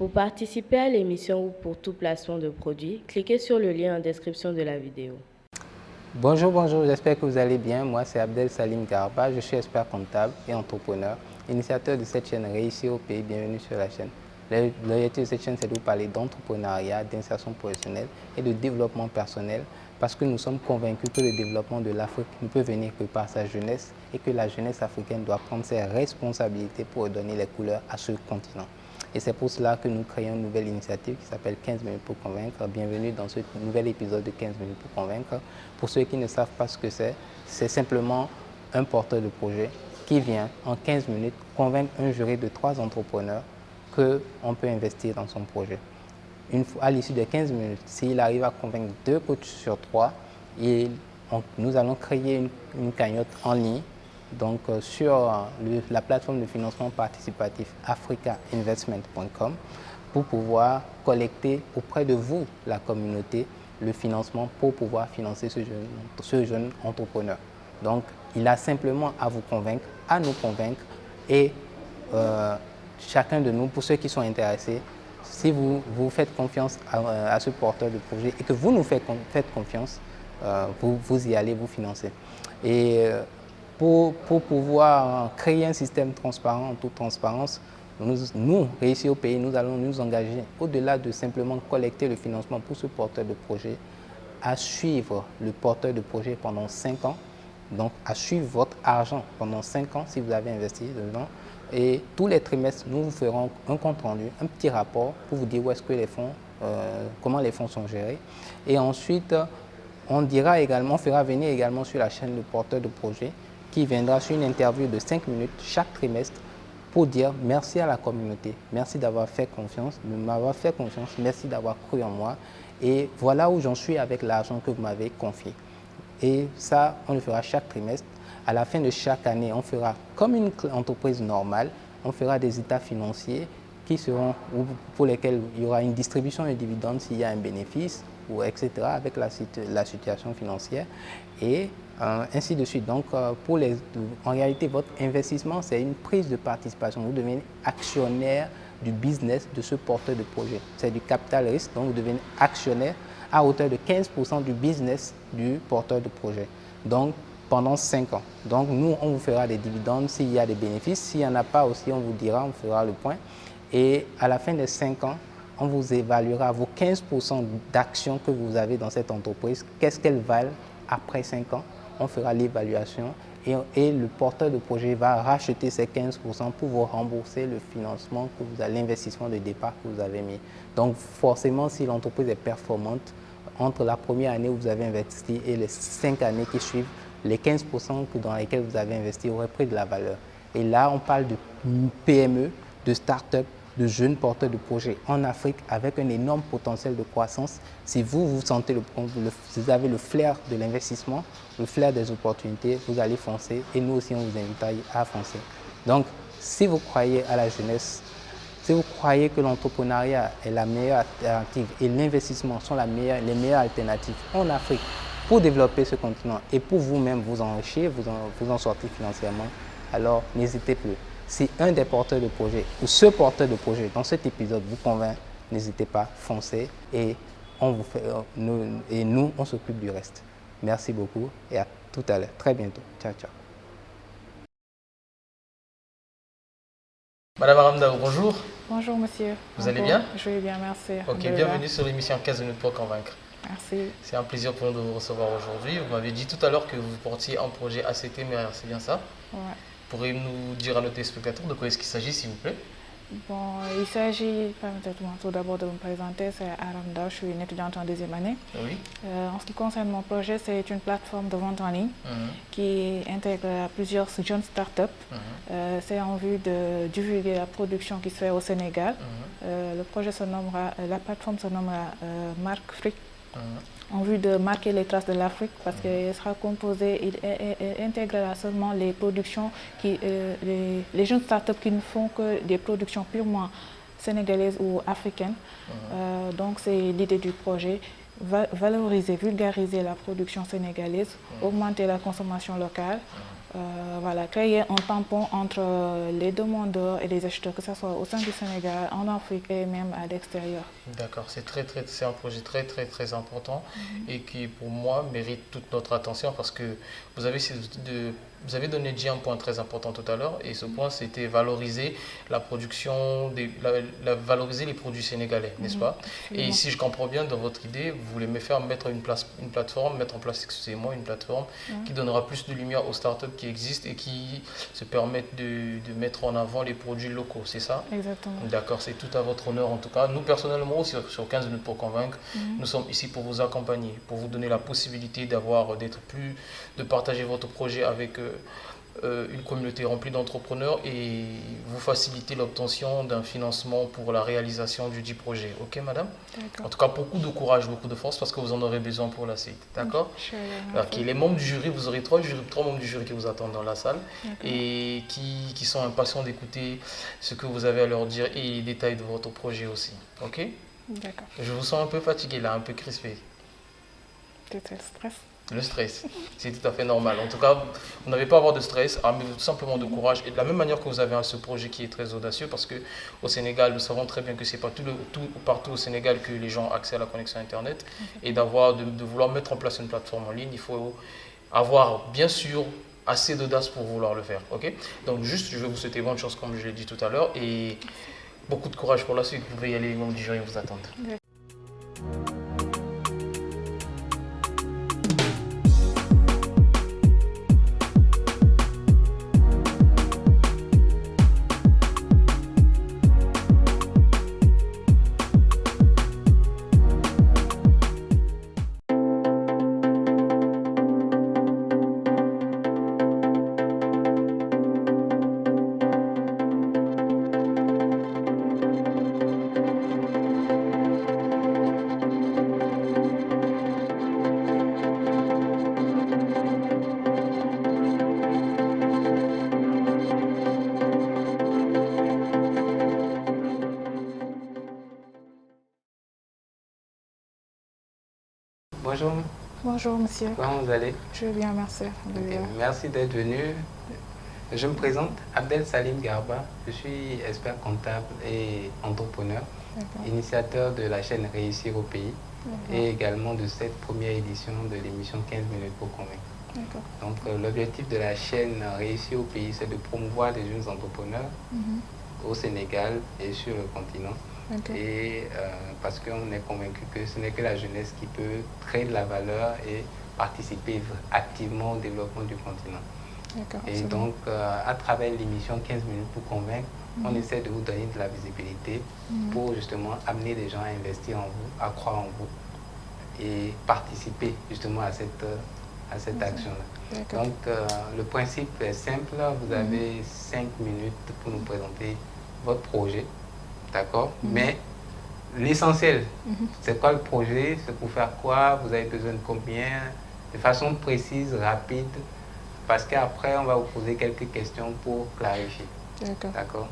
Pour participer à l'émission ou pour tout placement de produit, cliquez sur le lien en description de la vidéo. Bonjour, j'espère que vous allez bien. Moi, c'est Abdel Salim Garba, je suis expert comptable et entrepreneur, initiateur de cette chaîne Réussir au pays. Bienvenue sur la chaîne. L'objectif de cette chaîne, c'est de vous parler d'entrepreneuriat, d'insertion professionnelle et de développement personnel parce que nous sommes convaincus que le développement de l'Afrique ne peut venir que par sa jeunesse et que la jeunesse africaine doit prendre ses responsabilités pour donner les couleurs à ce continent. Et c'est pour cela que nous créons une nouvelle initiative qui s'appelle 15 minutes pour convaincre. Bienvenue dans ce nouvel épisode de 15 minutes pour convaincre. Pour ceux qui ne savent pas ce que c'est simplement un porteur de projet qui vient en 15 minutes convaincre un jury de 3 entrepreneurs qu'on peut investir dans son projet. À l'issue de 15 minutes, s'il arrive à convaincre 2 coachs sur 3, nous allons créer une cagnotte en ligne. Donc, sur la plateforme de financement participatif africainvestment.com pour pouvoir collecter auprès de vous, la communauté, le financement pour pouvoir financer ce jeune entrepreneur. Donc, il a simplement à vous convaincre, à nous convaincre et chacun de nous, pour ceux qui sont intéressés, si vous faites confiance à ce porteur de projet et que vous nous faites confiance, vous y allez, vous financez. Et pour pouvoir créer un système transparent, en toute transparence, nous, Réussir au pays, nous allons nous engager, au-delà de simplement collecter le financement pour ce porteur de projet, à suivre le porteur de projet pendant 5 ans, donc à suivre votre argent pendant 5 ans si vous avez investi dedans. Et tous les trimestres, nous vous ferons un compte rendu, un petit rapport pour vous dire où est-ce que les fonds, comment les fonds sont gérés. Et ensuite, on fera venir également sur la chaîne le porteur de projet qui viendra sur une interview de 5 minutes chaque trimestre pour dire merci à la communauté, merci d'avoir fait confiance, de m'avoir fait confiance, merci d'avoir cru en moi et voilà où j'en suis avec l'argent que vous m'avez confié. Et ça, on le fera chaque trimestre. À la fin de chaque année, on fera comme une entreprise normale, on fera des états financiers pour lesquels il y aura une distribution de dividendes s'il y a un bénéfice, etc. avec la situation financière et ainsi de suite. Donc, en réalité, votre investissement, c'est une prise de participation. Vous devenez actionnaire du business de ce porteur de projet. C'est du capital risque, donc vous devenez actionnaire à hauteur de 15% du business du porteur de projet. Donc, pendant 5 ans. Donc, nous, on vous fera des dividendes s'il y a des bénéfices. S'il n'y en a pas aussi, on vous dira, on fera le point. Et à la fin des 5 ans, on vous évaluera vos 15% d'actions que vous avez dans cette entreprise. Qu'est-ce qu'elles valent après 5 ans? On fera l'évaluation et le porteur de projet va racheter ces 15% pour vous rembourser le financement, l'investissement de départ que vous avez mis. Donc forcément, si l'entreprise est performante, entre la première année où vous avez investi et les 5 années qui suivent, les 15% dans lesquels vous avez investi auraient pris de la valeur. Et là, on parle de PME, de start-up, de jeunes porteurs de projets en Afrique avec un énorme potentiel de croissance. Si vous sentez vous avez le flair de l'investissement, le flair des opportunités, vous allez foncer et nous aussi on vous invite à foncer. Donc, si vous croyez à la jeunesse, si vous croyez que l'entrepreneuriat est la meilleure alternative et l'investissement sont les meilleures alternatives en Afrique pour développer ce continent et pour vous-même vous enrichir, vous en sortir financièrement, alors n'hésitez plus. Si un des porteurs de projet ou ce porteur de projet dans cet épisode vous convainc, n'hésitez pas, foncez et nous, on s'occupe du reste. Merci beaucoup et à tout à l'heure. Très bientôt. Ciao, ciao. Madame Aramda, bonjour. Bonjour monsieur. Vous allez bien? Je vais bien, merci. Ok, bienvenue sur l'émission 15 minutes pour convaincre. Merci. C'est un plaisir pour nous de vous recevoir aujourd'hui. Vous m'avez dit tout à l'heure que vous portiez un projet ACT, mais c'est bien ça? Ouais. Pourriez-vous nous dire à nos téléspectateurs de quoi est-ce qu'il s'agit, s'il vous plaît? Bon, il s'agit, permettez-moi tout d'abord de me présenter, c'est Aramda, je suis une étudiante en 2e année. Oui. En ce qui concerne mon projet, c'est une plateforme de vente en ligne qui intègre plusieurs jeunes startups. C'est en vue de divulguer la production qui se fait au Sénégal. Le projet la plateforme se nommera Marque Fric. En vue de marquer les traces de l'Afrique parce qu'il sera composé, il intégrera seulement les productions, les jeunes startups qui ne font que des productions purement sénégalaises ou africaines. Donc c'est l'idée du projet, valoriser, vulgariser la production sénégalaise, augmenter la consommation locale voilà, créer un tampon entre les demandeurs et les acheteurs, que ce soit au sein du Sénégal, en Afrique et même à l'extérieur. D'accord, c'est un projet très important et qui pour moi mérite toute notre attention parce que vous avez, vous avez donné déjà un point très important tout à l'heure et ce point c'était valoriser la production, valoriser les produits sénégalais, n'est-ce pas? Et si je comprends bien dans votre idée, vous voulez mettre en place, excusez-moi, une plateforme qui donnera plus de lumière aux startups qui existent et qui se permettent de mettre en avant les produits locaux, c'est ça? Exactement. D'accord, c'est tout à votre honneur en tout cas. Nous personnellement aussi sur 15 minutes pour convaincre, nous sommes ici pour vous accompagner, pour vous donner la possibilité de partager votre projet avec une communauté remplie d'entrepreneurs et vous faciliter l'obtention d'un financement pour la réalisation du dit projet. Ok madame? En tout cas, beaucoup de courage, beaucoup de force parce que vous en aurez besoin pour la suite. D'accord? Ok, les membres du jury, vous aurez trois membres du jury qui vous attendent dans la salle et qui sont impatients d'écouter ce que vous avez à leur dire et les détails de votre projet aussi. Ok? D'accord. Je vous sens un peu fatigué là, un peu crispé. Peut-être le stress. Le stress, c'est tout à fait normal. En tout cas, vous n'avez pas à avoir de stress, mais tout simplement de courage. Et de la même manière que vous avez ce projet qui est très audacieux, parce qu'au Sénégal, nous savons très bien que ce n'est pas partout au Sénégal que les gens ont accès à la connexion Internet. Et de vouloir mettre en place une plateforme en ligne, il faut avoir bien sûr assez d'audace pour vouloir le faire. Ok? Donc juste, je vais vous souhaiter bonne chance comme je l'ai dit tout à l'heure et beaucoup de courage pour la suite. Vous pouvez y aller, les membres du jury vous attendent. Bonjour. Bonjour monsieur. Comment vous allez? Je vais bien, merci. Okay. Merci d'être venu. Je me présente, Abdel Salim Garba. Je suis expert comptable et entrepreneur, initiateur de la chaîne Réussir au pays et également de cette première édition de l'émission 15 minutes pour convaincre. Donc l'objectif de la chaîne Réussir au pays, c'est de promouvoir les jeunes entrepreneurs au Sénégal et sur le continent. Et parce qu'on est convaincu que ce n'est que la jeunesse qui peut créer de la valeur et participer activement au développement du continent. Et donc, à travers l'émission 15 minutes pour convaincre, on essaie de vous donner de la visibilité pour justement amener les gens à investir en vous, à croire en vous et participer justement à cette action-là. Donc, le principe est simple. Vous avez 5 minutes pour nous présenter votre projet. D'accord? Mais l'essentiel, c'est quoi le projet? C'est pour faire quoi? Vous avez besoin de combien? De façon précise, rapide, parce qu'après, on va vous poser quelques questions pour clarifier. D'accord?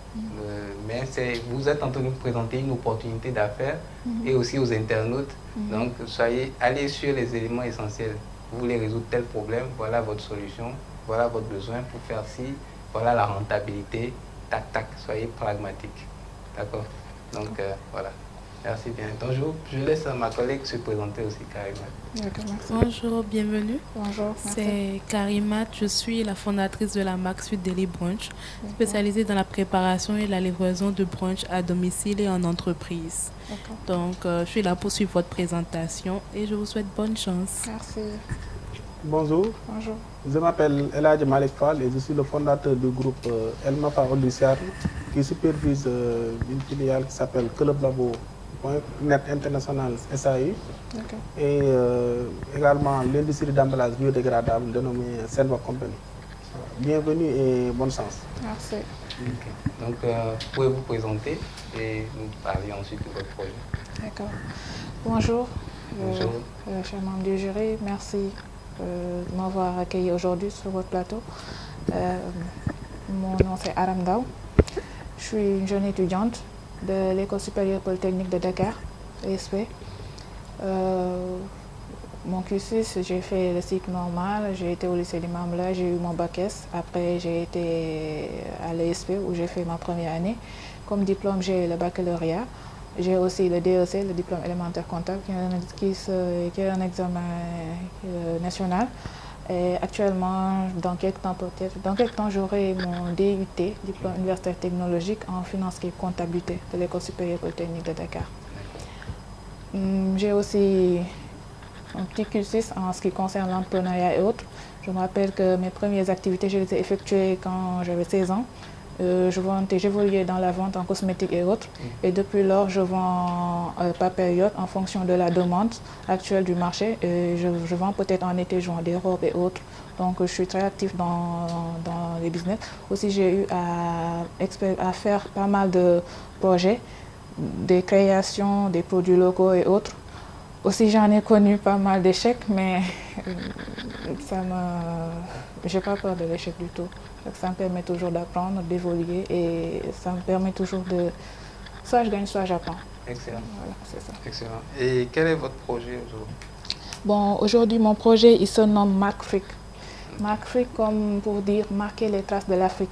Mais vous êtes en train de nous présenter une opportunité d'affaires et aussi aux internautes. Donc, allez sur les éléments essentiels. Vous voulez résoudre tel problème, voilà votre solution, voilà votre besoin pour faire ci, voilà la rentabilité, tac, tac, soyez pragmatique. D'accord? Donc voilà. Merci bien. Donc je laisse ma collègue se présenter aussi, Karimat. Bonjour, bienvenue. Bonjour. C'est Karimat, je suis la fondatrice de la marque Sweet Deli Brunch, spécialisée dans la préparation et la livraison de brunch à domicile et en entreprise. Donc je suis là pour suivre votre présentation et je vous souhaite bonne chance. Merci. Bonjour. Bonjour. Je m'appelle Eladj Malik Fall et je suis le fondateur du groupe El Mafa Odiciar qui supervise une filiale qui s'appelle Club Labo.net International SAI et également l'industrie d'emballage biodégradable dénommée Senva Company. Bienvenue et bonne chance. Merci. Donc, pouvez vous présenter et nous parler ensuite de votre projet. D'accord. Bonjour. Bonjour. Chers membres du jury, merci de m'avoir accueilli aujourd'hui sur votre plateau. Mon nom c'est Aram Daw. Je suis une jeune étudiante de l'École supérieure polytechnique de Dakar, ESP. Mon cursus, j'ai fait le cycle normal, j'ai été au lycée Limamoulaye, j'ai eu mon bac S. Après, j'ai été à l'ESP où j'ai fait ma première année. Comme diplôme, j'ai le baccalauréat. J'ai aussi le DEC, le diplôme élémentaire comptable, qui est un examen national. Et actuellement, dans quelques temps, j'aurai mon DUT, diplôme universitaire technologique en finance et comptabilité de l'École supérieure polytechnique de Dakar. J'ai aussi un petit cursus en ce qui concerne l'entrepreneuriat et autres. Je me rappelle que mes premières activités, je les ai effectuées quand j'avais 16 ans. J'évoluais dans la vente en cosmétique et autres. Et depuis lors, je vends par période en fonction de la demande actuelle du marché. Et je vends peut-être en été, je vends des robes et autres. Donc, je suis très active dans les business. Aussi, j'ai eu à faire pas mal de projets, des créations, des produits locaux et autres. Aussi, j'en ai connu pas mal d'échecs, mais je n'ai pas peur de l'échec du tout. Ça me permet toujours d'apprendre, d'évoluer et ça me permet toujours de... Soit je gagne, soit j'apprends. Excellent. Voilà, c'est ça. Excellent. Et quel est votre projet aujourd'hui? Bon, aujourd'hui, mon projet, il se nomme Markfric. Markfric, comme pour dire marquer les traces de l'Afrique.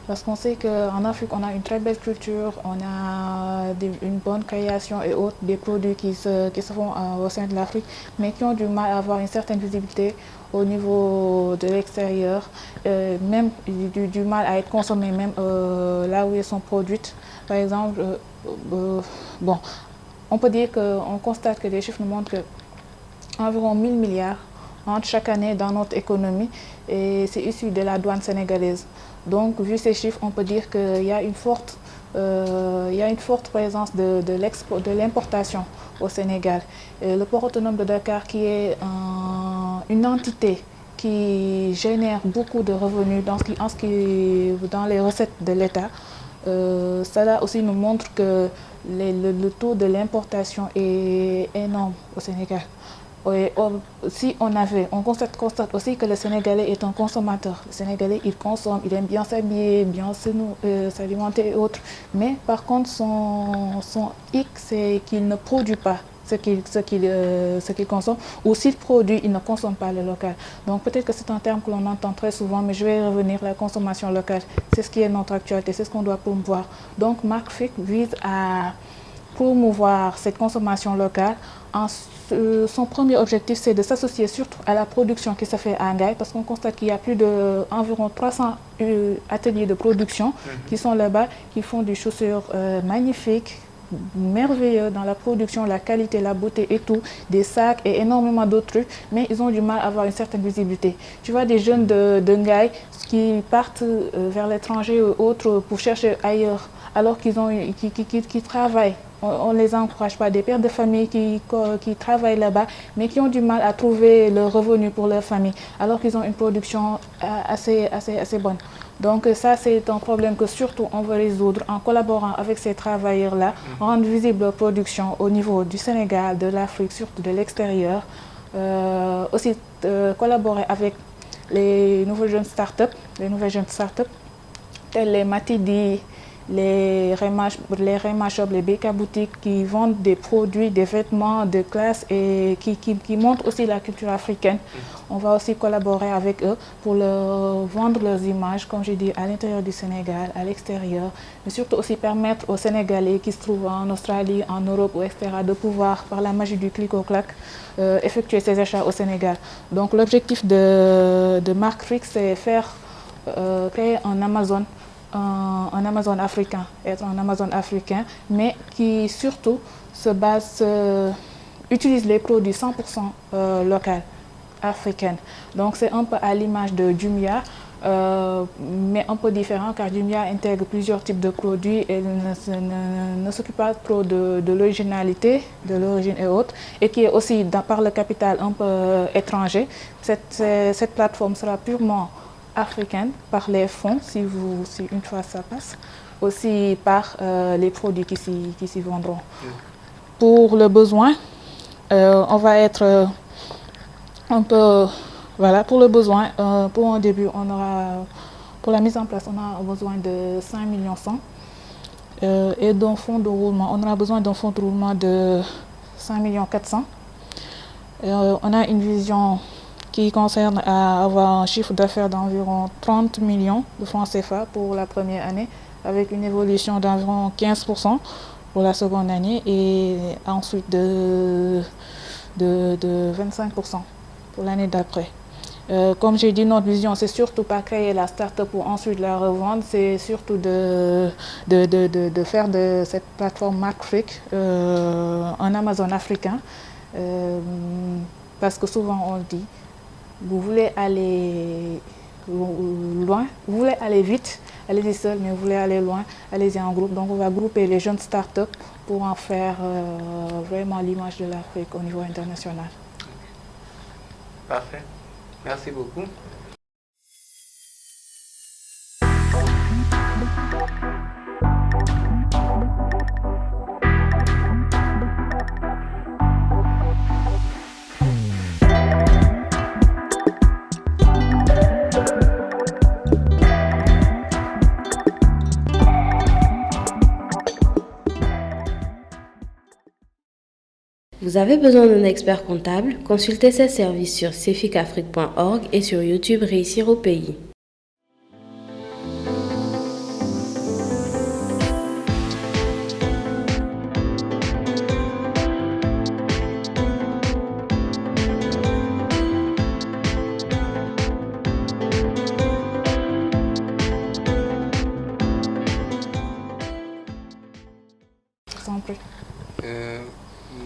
Parce qu'on sait qu'en Afrique, on a une très belle culture, on a une bonne création et autres, des produits qui se font au sein de l'Afrique, mais qui ont du mal à avoir une certaine visibilité au niveau de l'extérieur, même du mal à être consommés, même là où elles sont produites. Par exemple, bon, on peut dire qu'on constate que les chiffres nous montrent qu'environ 1000 milliards entrent chaque année dans notre économie et c'est issu de la douane sénégalaise. Donc, vu ces chiffres, on peut dire qu'il y a une forte présence de l'importation au Sénégal. Et le port autonome de Dakar, qui est une entité qui génère beaucoup de revenus dans les recettes de l'État, cela aussi nous montre que le taux de l'importation est énorme au Sénégal. Si on constate aussi que le Sénégalais est un consommateur. Le Sénégalais, il consomme, il aime bien s'habiller, bien s'alimenter et autres. Mais par contre, son hic, c'est qu'il ne produit pas ce qu'il consomme. Ou s'il produit, il ne consomme pas le local. Donc peut-être que c'est un terme que l'on entend très souvent, mais je vais revenir à la consommation locale. C'est ce qui est notre actualité, c'est ce qu'on doit promouvoir. Donc Markfric vise à promouvoir cette consommation locale. Son premier objectif, c'est de s'associer surtout à la production qui se fait à Ngaye, parce qu'on constate qu'il y a plus d'environ 300 ateliers de production qui sont là-bas, qui font des chaussures magnifiques, merveilleux dans la production, la qualité, la beauté et tout, des sacs et énormément d'autres trucs, mais ils ont du mal à avoir une certaine visibilité. Tu vois des jeunes de Ngaye qui partent vers l'étranger ou autres pour chercher ailleurs, alors qu'ils travaillent. On ne les encourage pas, des pères de famille qui travaillent là-bas, mais qui ont du mal à trouver le revenu pour leur famille, alors qu'ils ont une production assez bonne. Donc ça, c'est un problème que surtout on veut résoudre en collaborant avec ces travailleurs-là, rendre visible leur production au niveau du Sénégal, de l'Afrique, surtout de l'extérieur. Aussi collaborer avec les nouvelles jeunes start-up, telles les Matidi, les Rema Shop, les BK boutiques qui vendent des produits, des vêtements de classe et qui montrent aussi la culture africaine. On va aussi collaborer avec eux pour leur vendre leurs images, comme j'ai dit, à l'intérieur du Sénégal, à l'extérieur, mais surtout aussi permettre aux Sénégalais qui se trouvent en Australie, en Europe, etc., de pouvoir, par la magie du clic-au-clac, effectuer ces achats au Sénégal. Donc l'objectif de Markfric, c'est créer un Amazon africain, être un Amazon africain, mais qui surtout utilise les produits 100% locaux, africains. Donc c'est un peu à l'image de Jumia, mais un peu différent car Jumia intègre plusieurs types de produits et ne s'occupe pas trop de l'originalité, de l'origine et autres, et qui est aussi par le capital un peu étranger. Cette plateforme sera purement africaine par les fonds, si une fois ça passe, aussi par les produits qui s'y vendront. Pour le besoin, on va être un peu... Voilà, pour le besoin, pour un début, pour la mise en place, on a besoin de 5 100 000 et d'un fonds de roulement, on aura besoin d'un fonds de roulement de 5 400 000. On a une vision qui concerne à avoir un chiffre d'affaires d'environ 30 millions de francs CFA pour la première année, avec une évolution d'environ 15% pour la seconde année et ensuite de 25% pour l'année d'après. Comme j'ai dit, notre vision, c'est surtout pas créer la start-up pour ensuite la revendre, c'est surtout de faire de cette plateforme Markfreak un Amazon africain. Parce que souvent on le dit, vous voulez aller loin, vous voulez aller vite, allez-y seul, mais vous voulez aller loin, allez-y en groupe. Donc on va grouper les jeunes start-up pour en faire vraiment l'image de l'Afrique au niveau international. Parfait. Merci beaucoup. Vous avez besoin d'un expert comptable? Consultez ses services sur ceficafrique.org et sur YouTube Réussir au pays.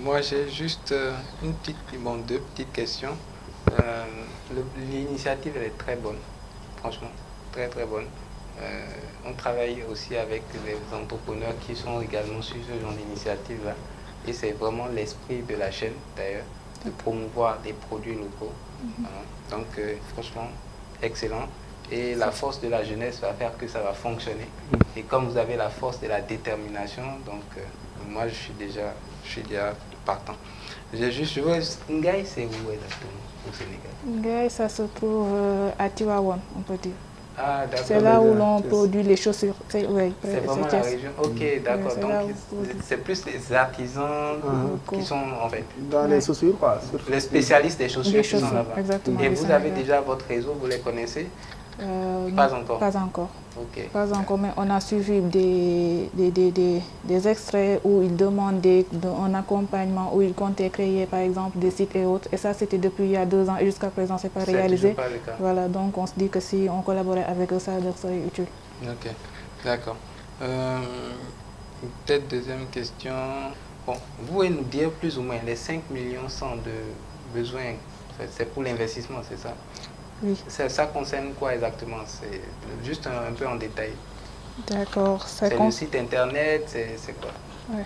Moi, j'ai juste deux petites questions. L'initiative, elle est très bonne, franchement, très très bonne. On travaille aussi avec les entrepreneurs qui sont également sur ce genre d'initiative-là. Et c'est vraiment l'esprit de la chaîne, d'ailleurs, de promouvoir des produits locaux. Donc, franchement, excellent. Et la force de la jeunesse va faire que ça va fonctionner. Et comme vous avez la force de la détermination, donc moi, je suis déjà partant. Ngaï, c'est où exactement au Sénégal? Ngaï, ça se trouve à Tivaouane, on peut dire. Ah, d'accord. C'est là où l'on produit les chaussures. C'est vraiment la région. Ok, d'accord. Donc, c'est plus les artisans qui sont en fait. Dans les chaussures, quoi. Les spécialistes des chaussures qui sont là-bas. Exactement. Et vous avez déjà votre réseau, vous les connaissez? Pas encore. Pas encore. Okay. Pas encore, mais on a suivi des extraits où ils demandaient un accompagnement, où ils comptaient créer par exemple des sites et autres. Et ça, c'était depuis il y a 2 ans et jusqu'à présent, c'est pas réalisé. Pas le cas. Voilà, donc on se dit que si on collaborait avec eux, ça leur serait utile. Ok, d'accord. Peut-être deuxième question. Bon, vous pouvez nous dire plus ou moins les 5 millions de besoins, c'est pour l'investissement, c'est ça? Oui. Ça concerne quoi exactement? C'est juste un peu en détail. D'accord. C'est le site internet, c'est quoi? Ouais.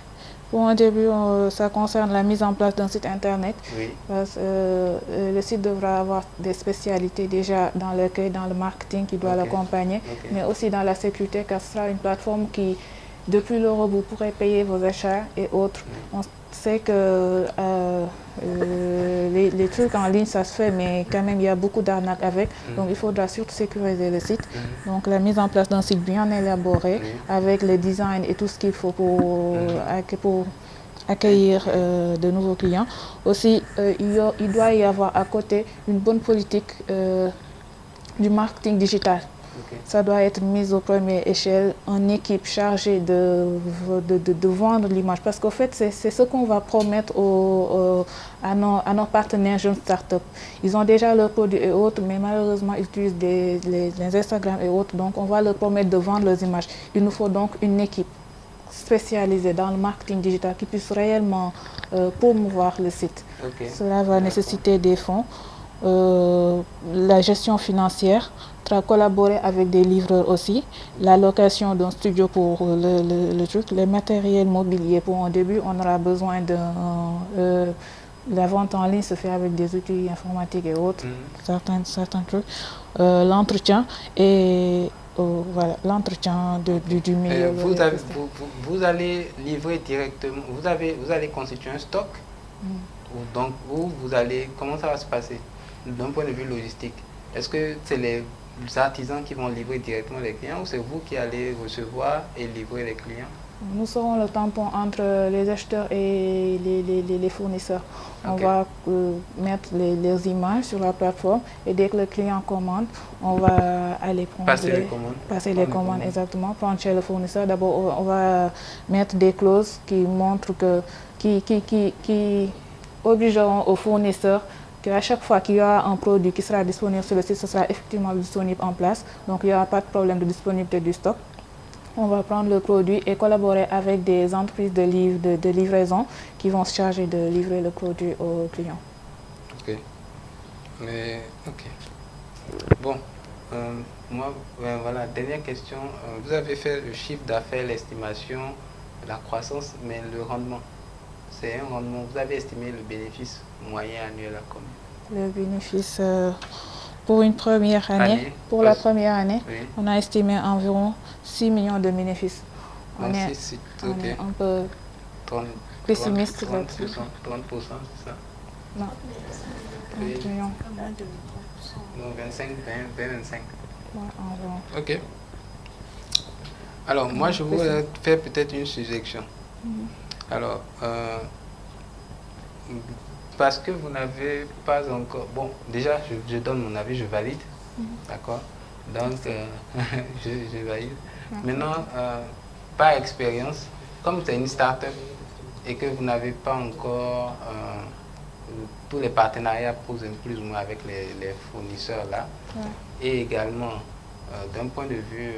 Pour un début, ça concerne la mise en place d'un site internet. Oui. Parce que le site devra avoir des spécialités déjà dans l'accueil, dans le marketing qui doit l'accompagner, mais aussi dans la sécurité, car ce sera une plateforme qui, depuis l'euro, vous pourrez payer vos achats et autres. On sait que les trucs en ligne, ça se fait, mais quand même, il y a beaucoup d'arnaques avec. Donc, il faudra surtout sécuriser le site. Donc, la mise en place d'un site bien élaboré, avec le design et tout ce qu'il faut pour accueillir de nouveaux clients. Aussi, il doit y avoir à côté une bonne politique du marketing digital. Ça doit être mis aux premières échelles, une équipe chargée de vendre l'image. Parce qu'en fait, c'est ce qu'on va promettre à nos partenaires jeunes start-up. Ils ont déjà leurs produits et autres, mais malheureusement, ils utilisent les Instagram et autres. Donc, on va leur promettre de vendre leurs images. Il nous faut donc une équipe spécialisée dans le marketing digital qui puisse réellement promouvoir le site. Cela va nécessiter des fonds. La gestion financière, collaborer avec des livreurs aussi, la location d'un studio pour le truc, les matériels mobiliers. Pour un début, on aura besoin de la vente en ligne se fait avec des outils informatiques et autres, certains trucs, l'entretien et voilà, l'entretien du milieu. Vous allez livrer directement, vous allez constituer un stock, donc vous allez, comment ça va se passer d'un point de vue logistique? Est-ce que c'est les artisans qui vont livrer directement les clients ou c'est vous qui allez recevoir et livrer les clients? Nous serons le tampon entre les acheteurs et les fournisseurs. On va mettre les images sur la plateforme et dès que le client commande, on va aller prendre passer les commandes, exactement, prendre chez le fournisseur. D'abord, on va mettre des clauses qui montrent qui obligeront au fournisseur qu'à chaque fois qu'il y aura un produit qui sera disponible sur le site, ce sera effectivement disponible en place. Donc il n'y aura pas de problème de disponibilité du stock. On va prendre le produit et collaborer avec des entreprises de livraison qui vont se charger de livrer le produit aux clients. Ok. Bon, moi, voilà, dernière question. Vous avez fait le chiffre d'affaires, l'estimation, la croissance, mais le rendement, c'est un rendement. Vous avez estimé le bénéfice moyen annuel à combien? Le bénéfice pour une première année, la première année, oui. On a estimé environ 6 millions de bénéfices. On est un peu pessimiste là-dessus. 30%, c'est ça? Non, 30 millions. Donc 25, 20, 25. Ouais, environ. Ok. Alors, moi, je voudrais faire peut-être une suggestion. Alors, parce que vous n'avez pas encore... Bon, déjà, je donne mon avis, je valide. D'accord? Donc, je valide. Maintenant, par expérience, comme c'est une start-up et que vous n'avez pas encore tous les partenariats posés plus ou moins avec les fournisseurs là, et également d'un point de vue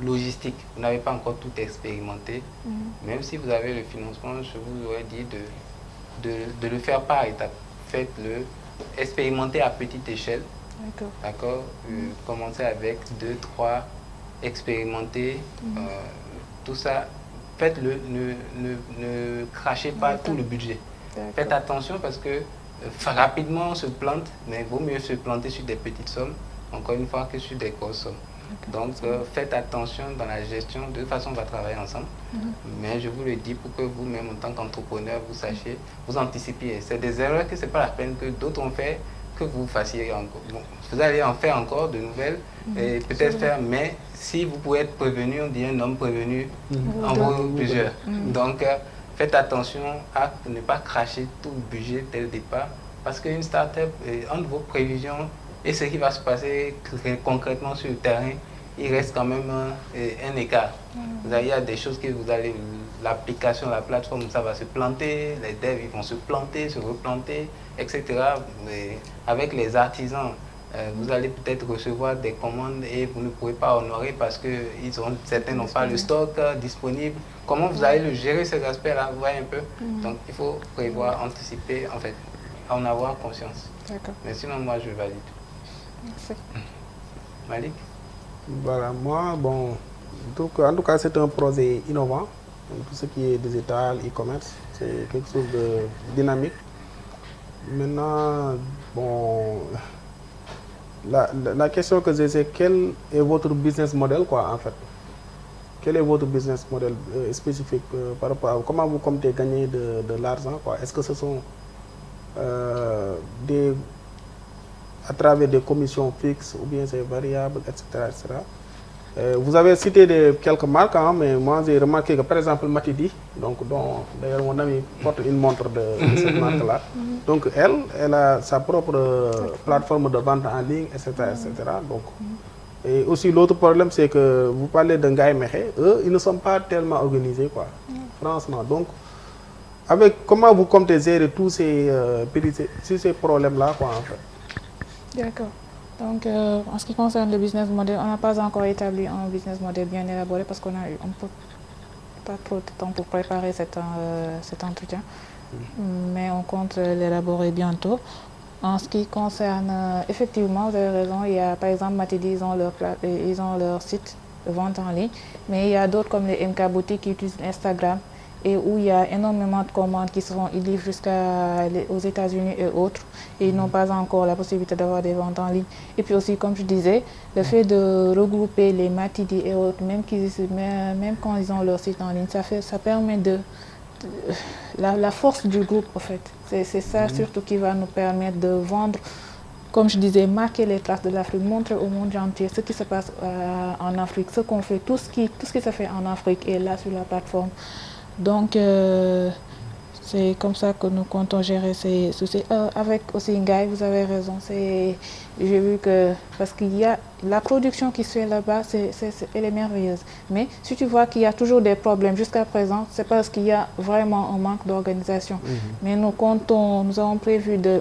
logistique, vous n'avez pas encore tout expérimenté, même si vous avez le financement, je vous aurais dit de le faire par étapes. Faites-le, expérimentez à petite échelle. D'accord. Commencez avec 2, 3, expérimentez tout ça. Faites-le, ne crachez pas tout le budget. Faites attention parce que rapidement on se plante, mais il vaut mieux se planter sur des petites sommes, encore une fois, que sur des grosses sommes. Donc faites attention dans la gestion, de toute façon on va travailler ensemble, mais je vous le dis pour que vous-même en tant qu'entrepreneur, vous sachiez, vous anticipiez. C'est des erreurs que ce n'est pas la peine que d'autres ont fait, que vous fassiez encore. Bon, vous allez en faire encore de nouvelles, et peut-être faire, mais si vous pouvez être prévenu, on dit un homme prévenu en vaut plusieurs. Donc faites attention à ne pas cracher tout le budget dès le départ, parce qu'une start-up, entre vos prévisions et ce qui va se passer concrètement sur le terrain, il reste quand même un écart. Il y a des choses que vous allez, l'application, la plateforme, ça va se planter, les devs ils vont se planter, se replanter, etc. Mais avec les artisans, vous allez peut-être recevoir des commandes et vous ne pourrez pas honorer parce que certains n'ont pas le stock disponible. Comment vous allez le gérer ces aspects-là, vous voyez un peu? Donc il faut prévoir, anticiper, en fait, en avoir conscience. Mais sinon, moi, je valide. Merci. Malik? Voilà, moi, bon, en tout cas, c'est un projet innovant. Tout ce qui est digital, e-commerce, c'est quelque chose de dynamique. Maintenant, bon, la question que j'ai, c'est quel est votre business model, quoi, en fait? Quel est votre business model spécifique par rapport à comment vous comptez gagner de l'argent, quoi? Est-ce que ce sont à travers des commissions fixes ou bien c'est variable, etc. etc. Vous avez cité quelques marques, hein, mais moi j'ai remarqué que par exemple Matidi, donc d'ailleurs mon ami porte une montre de cette marque-là. Donc elle a sa propre plateforme de vente en ligne, etc. etc. Donc, et aussi l'autre problème c'est que vous parlez de Ngaye Mekhe, eux ils ne sont pas tellement organisés, quoi, franchement. Donc comment vous comptez gérer tous ces problèmes-là, quoi, en fait? D'accord. Donc, en ce qui concerne le business model, on n'a pas encore établi un business model bien élaboré parce qu'on a eu pas trop de temps pour préparer cet entretien. Mais on compte l'élaborer bientôt. En ce qui concerne, effectivement, vous avez raison, il y a par exemple Matidi, ils ont leur site de vente en ligne, mais il y a d'autres comme les MK Boutiques qui utilisent Instagram et où il y a énormément de commandes ils livrent jusqu'aux États-Unis et autres, et ils n'ont pas encore la possibilité d'avoir des ventes en ligne. Et puis aussi, comme je disais, le fait de regrouper les Matidi et autres, même quand ils ont leur site en ligne, ça permet la force du groupe, en fait. C'est ça surtout qui va nous permettre de vendre comme je disais, marquer les traces de l'Afrique, montrer au monde entier ce qui se passe en Afrique, ce qu'on fait, tout ce qui se fait en Afrique est là sur la plateforme. Donc, c'est comme ça que nous comptons gérer ces soucis. Avec aussi Ngaï, vous avez raison. J'ai vu que, parce qu'il y a la production qui se fait là-bas, elle est merveilleuse. Mais si tu vois qu'il y a toujours des problèmes jusqu'à présent, c'est parce qu'il y a vraiment un manque d'organisation. Mais nous avons prévu de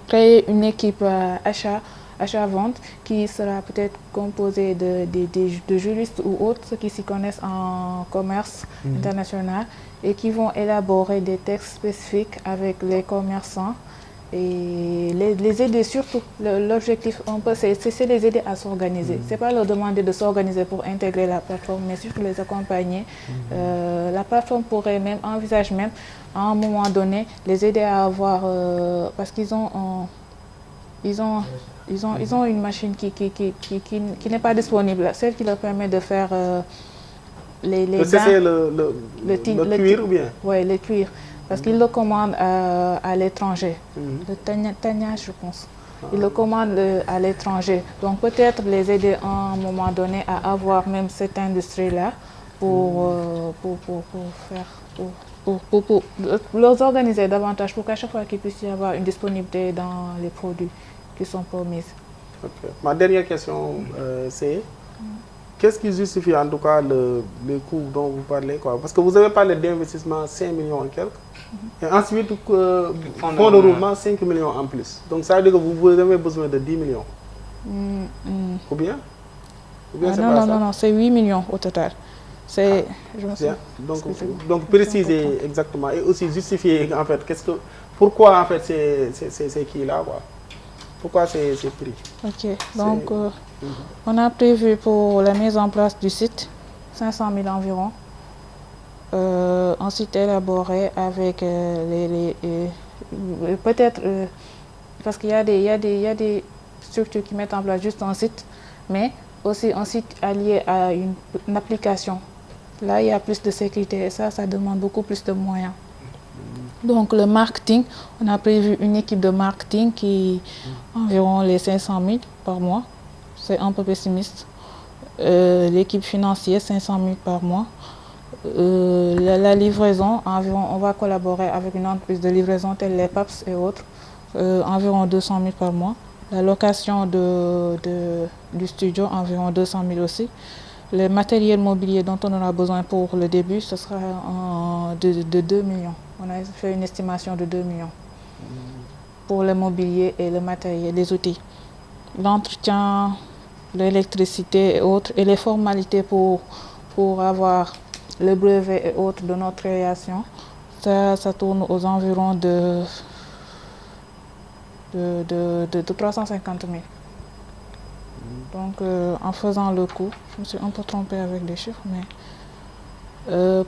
créer une équipe achat-vente qui sera peut-être composée de juristes ou autres, ceux qui s'y connaissent en commerce international, et qui vont élaborer des textes spécifiques avec les commerçants et les aider surtout. L'objectif, c'est les aider à s'organiser. Ce n'est pas leur demander de s'organiser pour intégrer la plateforme, mais surtout les accompagner. La plateforme pourrait même, envisage même, à un moment donné, les aider à avoir, parce qu'ils ont une machine qui n'est pas disponible, celle qui leur permet de faire les c'est le cuir ou bien? Oui, le cuir. Parce qu'ils le commandent à l'étranger. Le Tanya, je pense. Ils le commandent à l'étranger. Donc peut-être les aider à un moment donné à avoir même cette industrie-là pour leur organiser davantage pour qu'à chaque fois qu'il puisse y avoir une disponibilité dans les produits qui sont promis. Okay. Ma dernière question, c'est qu'est-ce qui justifie en tout cas les coûts dont vous parlez, quoi? Parce que vous avez parlé d'investissement 5 millions et quelques, et ensuite fonds de roulement 5 millions en plus. Donc ça veut dire que vous avez besoin de 10 millions. Ou bien non, c'est 8 millions au total. Donc préciser exactement et aussi justifier en fait pourquoi en fait c'est qui là, quoi? Pourquoi c'est pris? Ok, donc on a prévu pour la mise en place du site 500 000 environ. Un site élaboré avec peut-être parce qu'il y a des structures qui mettent en place juste un site, mais aussi un site allié à une application. Là, il y a plus de sécurité et ça demande beaucoup plus de moyens. Donc le marketing, on a prévu une équipe de marketing qui environ les 500 000 par mois. C'est un peu pessimiste. L'équipe financière, 500 000 par mois. La livraison, environ, on va collaborer avec une entreprise de livraison telle les PAPS et autres, environ 200 000 par mois. La location du studio, environ 200 000 aussi. Le matériel mobilier dont on aura besoin pour le début, ce sera de 2 millions. On a fait une estimation de 2 millions pour le mobilier et le matériel, les outils. L'entretien, l'électricité et autres, et les formalités pour avoir le brevet et autres de notre création, ça tourne aux environs de 350 000. Donc en faisant le coût, je me suis un peu trompée avec les chiffres, mais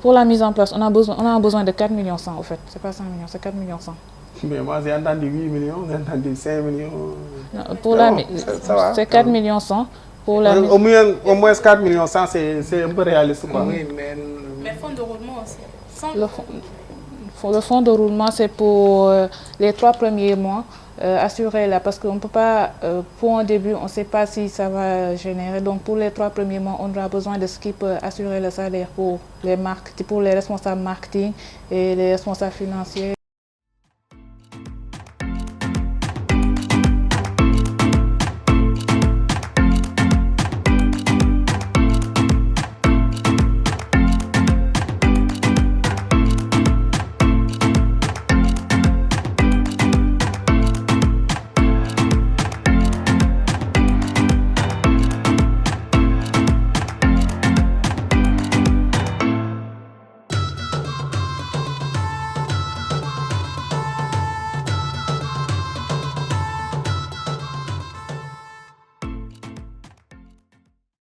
pour la mise en place, on a besoin de 4 millions 100 en fait. C'est pas 5 millions, c'est 4 millions 100. Mais moi j'ai entendu 8 millions, j'ai entendu 5 millions. Non, pour c'est 4 millions 100. Pour la au moins 4 millions 100, c'est un peu réaliste, quoi. Oui, mais fonds de roulement aussi. Le fonds de roulement, c'est pour les 3 premiers mois. Assurer là, parce qu'on ne peut pas, pour un début, on ne sait pas si ça va générer. Donc pour les 3 premiers mois, on aura besoin de ce qui peut assurer le salaire pour les responsables marketing et les responsables financiers.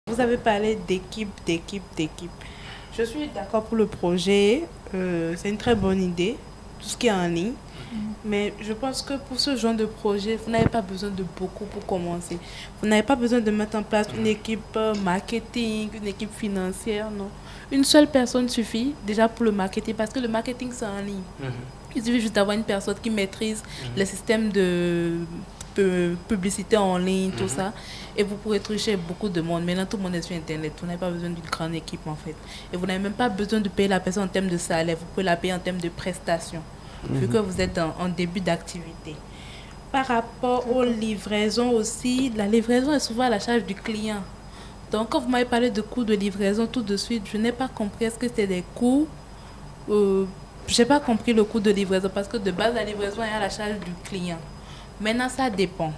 Vous avez parlé d'équipe. Je suis d'accord pour le projet. C'est une très bonne idée, tout ce qui est en ligne. Mais je pense que pour ce genre de projet, vous n'avez pas besoin de beaucoup pour commencer. Vous n'avez pas besoin de mettre en place une équipe marketing, une équipe financière, non. Une seule personne suffit déjà pour le marketing, parce que le marketing, c'est en ligne. Il suffit juste d'avoir une personne qui maîtrise le système de publicité en ligne, tout ça. Et vous pourrez toucher beaucoup de monde. Maintenant, tout le monde est sur Internet. Vous n'avez pas besoin d'une grande équipe, en fait. Et vous n'avez même pas besoin de payer la personne en termes de salaire. Vous pouvez la payer en termes de prestations, vu que vous êtes en début d'activité. Par rapport aux livraisons aussi, la livraison est souvent à la charge du client. Donc, quand vous m'avez parlé de coûts de livraison tout de suite, je n'ai pas compris. Est-ce que c'est des coûts je n'ai pas compris le coût de livraison parce que de base, la livraison est à la charge du client. Maintenant, ça dépend.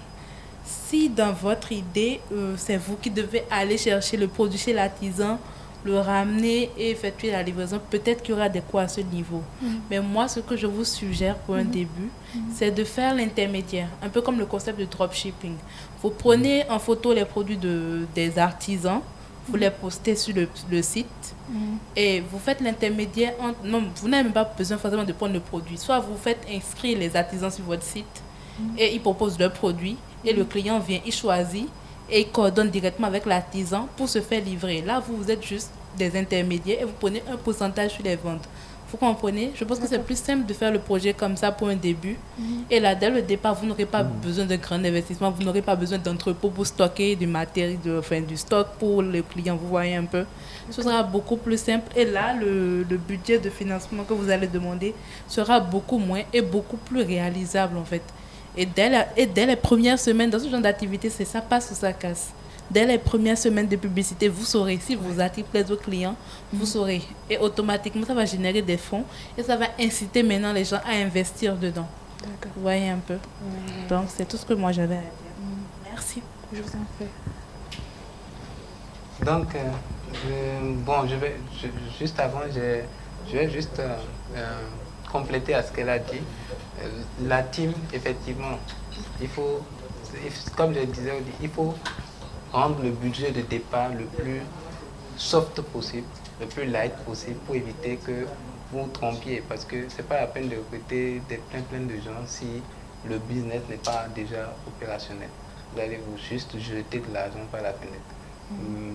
Si dans votre idée, c'est vous qui devez aller chercher le produit chez l'artisan, le ramener et effectuer la livraison, peut-être qu'il y aura des coûts à ce niveau. Mais moi, ce que je vous suggère pour un début, c'est de faire l'intermédiaire, un peu comme le concept de dropshipping. Vous prenez en photo les produits des artisans, vous les postez sur le site et vous faites l'intermédiaire. Non, vous n'avez même pas besoin forcément de prendre le produit. Soit vous faites inscrire les artisans sur votre site et ils proposent leurs produits et le client vient, il choisit et il coordonne directement avec l'artisan pour se faire livrer. Là, vous êtes juste des intermédiaires et vous prenez un pourcentage sur les ventes. Vous comprenez? Je pense que c'est plus simple de faire le projet comme ça pour un début. Et là, dès le départ, vous n'aurez pas besoin de grand investissement. Vous n'aurez pas besoin d'entrepôt pour stocker du matériel, du stock pour les clients. Vous voyez un peu? Ce sera beaucoup plus simple. Et là, le budget de financement que vous allez demander sera beaucoup moins et beaucoup plus réalisable en fait. Et dès les premières semaines, dans ce genre d'activité, c'est ça passe ou ça casse. Dès les premières semaines de publicité, vous saurez si vous attirez les autres clients, vous saurez. Et automatiquement, ça va générer des fonds et ça va inciter maintenant les gens à investir dedans. Vous voyez un peu. Donc, c'est tout ce que moi j'avais à dire. Merci. Je vous en prie. Donc, bon, juste avant, je vais juste compléter à ce qu'elle a dit. La team, effectivement, comme je disais, il faut rendre le budget de départ le plus soft possible, le plus light possible pour éviter que vous trompiez. Parce que ce n'est pas la peine de recruter plein de gens si le business n'est pas déjà opérationnel. Vous allez juste jeter de l'argent par la fenêtre.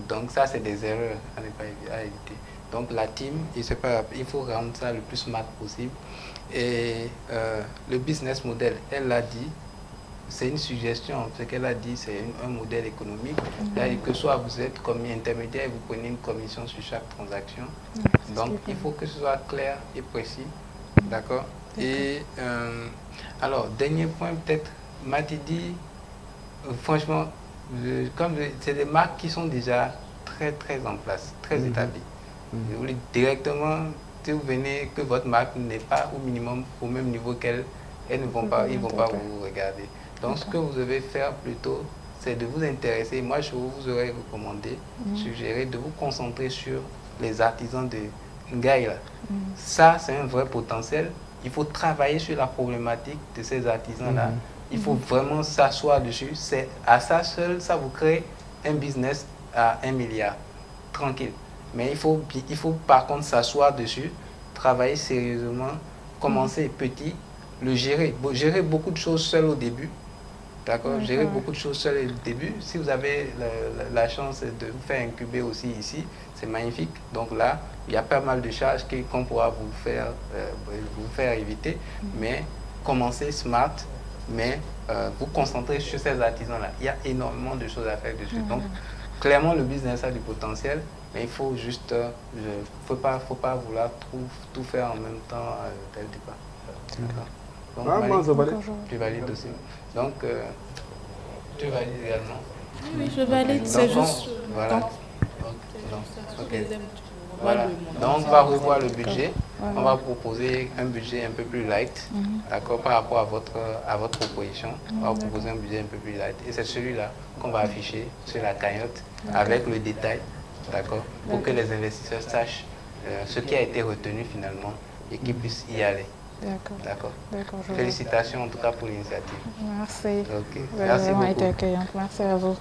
Donc ça, c'est des erreurs à éviter. Donc la team, il faut rendre ça le plus smart possible. Et le business model, elle l'a dit, c'est une suggestion. Ce qu'elle a dit, c'est un modèle économique. Que soit vous êtes comme intermédiaire, vous prenez une commission sur chaque transaction. Donc il faut que ce soit clair et précis. D'accord. Et alors, dernier point, peut-être, Matidi, franchement, c'est des marques qui sont déjà très en place, très établies. Directement, si vous venez, que votre marque n'est pas au minimum au même niveau qu'elle, ils ne vont pas vous regarder. Donc ce que vous devez faire plutôt, c'est de vous intéresser. Moi, je vous aurais recommandé, suggéré de vous concentrer sur les artisans de Ngaïla. Ça, c'est un vrai potentiel. Il faut travailler sur la problématique de ces artisans-là. Il faut vraiment s'asseoir dessus. À ça seul, ça vous crée un business à 1 milliard. Tranquille. Mais il faut par contre s'asseoir dessus, travailler sérieusement, commencer petit, le gérer. Gérer beaucoup de choses seul au début. D'accord. Gérer beaucoup de choses seul au début. Si vous avez la chance de vous faire incuber aussi ici, c'est magnifique. Donc là, il y a pas mal de charges qu'on pourra vous faire éviter. Mais commencez smart, mais vous concentrez sur ces artisans-là. Il y a énormément de choses à faire dessus. Donc, clairement, le business a du potentiel, mais il faut juste, faut pas vouloir tout faire en même temps dès le départ. Donc, tu valides aussi. Donc, tu valides également. Oui, je valide. C'est juste. Voilà. Voilà. Donc, on va revoir le budget. On va proposer un budget un peu plus light, d'accord, par rapport à votre proposition. On va proposer un budget un peu plus light. Et c'est celui-là qu'on va afficher sur la cagnotte avec le détail, d'accord, pour que les investisseurs sachent ce qui a été retenu finalement et qu'ils puissent y aller. D'accord. Félicitations en tout cas pour l'initiative. Merci. Okay. Vous avez vraiment été accueillante. Merci à vous.